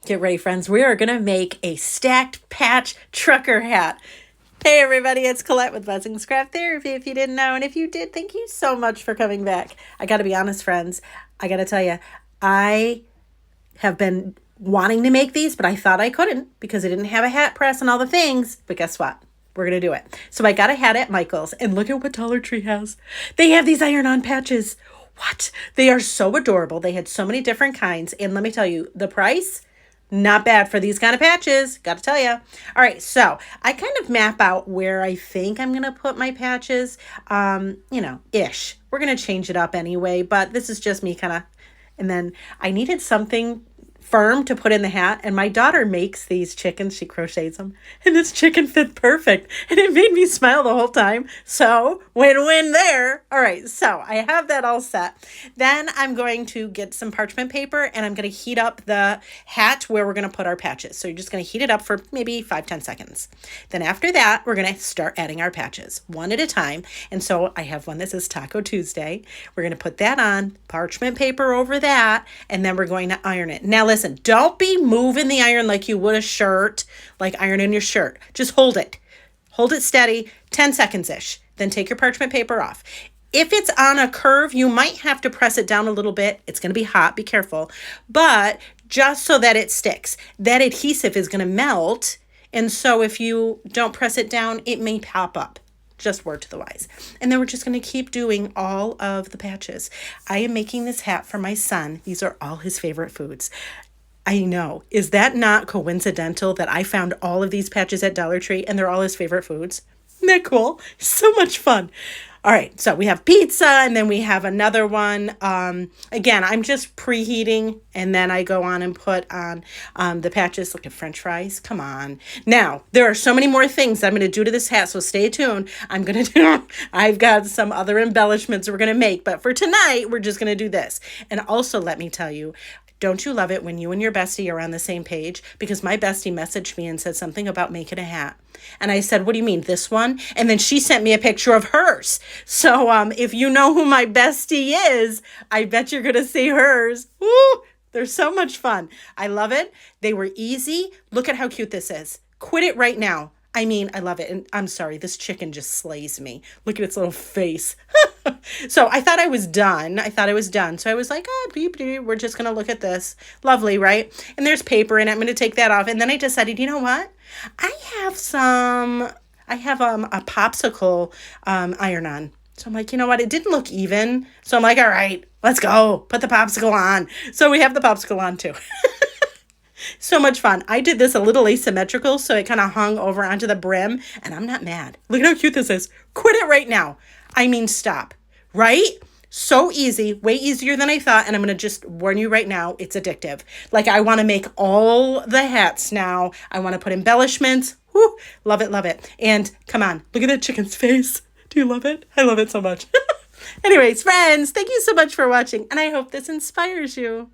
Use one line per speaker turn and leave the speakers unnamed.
Get ready, friends. We are going to make a stacked patch trucker hat. Hey, everybody, it's Colette with Buzzing Craft Therapy, if you didn't know. And if you did, thank you so much for coming back. I got to be honest, friends. I got to tell you, I have been wanting to make these, but I thought I couldn't because I didn't have a hat press and all the things. But guess what? We're going to do it. So I got a hat at Michael's, and look at what Dollar Tree has. They have these iron-on patches. What? They are so adorable. They had so many different kinds. And let me tell you, the price, not bad for these kind of patches. Got to tell you. All right, so I kind of map out where I think I'm going to put my patches, ish. We're going to change it up anyway, but this is just me kind of. And then I needed something firm to put in the hat, and my daughter makes these chickens. She crochets them, and this chicken fit perfect, and it made me smile the whole time. So win-win there. All right, so I have that all set. Then I'm going to get some parchment paper, and I'm going to heat up the hat where we're going to put our patches. So you're just going to heat it up for maybe 5-10 seconds. Then after that, we're going to start adding our patches one at a time. And so I have one that says Taco Tuesday. We're going to put that on, parchment paper over that, and then we're going to iron it. Now listen, don't be moving the iron like you would a shirt, like ironing your shirt. Just hold it. Hold it steady, 10 seconds-ish. Then take your parchment paper off. If it's on a curve, you might have to press it down a little bit. It's going to be hot, be careful. But just so that it sticks. That adhesive is going to melt, and so if you don't press it down, it may pop up. Just word to the wise. And then we're just going to keep doing all of the patches. I am making this hat for my son. These are all his favorite foods. I know. Is that not coincidental that I found all of these patches at Dollar Tree and they're all his favorite foods? Isn't that cool? So much fun. All right, so we have pizza, and then we have another one. Again, I'm just preheating, and then I go on and put on the patches. Look at French fries. Come on. Now, there are so many more things I'm going to do to this hat, so stay tuned. I've got some other embellishments we're going to make, but for tonight, we're just going to do this. And also, let me tell you, don't you love it when you and your bestie are on the same page? Because my bestie messaged me and said something about making a hat. And I said, what do you mean, this one? And then she sent me a picture of hers. So if you know who my bestie is, I bet you're going to see hers. Woo! They're so much fun. I love it. They were easy. Look at how cute this is. Quit it right now. I mean, I love it. And I'm sorry, this chicken just slays me. Look at its little face. So I thought I was done. So I was like, we're just going to look at this. Lovely, right? And there's paper in it. I'm going to take that off. And then I decided, you know what? I have a popsicle iron on. So I'm like, you know what? It didn't look even. So I'm like, all right, let's go. Put the popsicle on. So we have the popsicle on too. So much fun. I did this a little asymmetrical, so it kind of hung over onto the brim, and I'm not mad. Look at how cute this is. Quit it right now. I mean, stop. Right? So easy, way easier than I thought, and I'm going to just warn you right now, it's addictive. Like, I want to make all the hats now. I want to put embellishments. Woo, love it, love it. And come on, look at that chicken's face. Do you love it? I love it so much. Anyways, friends, thank you so much for watching, and I hope this inspires you.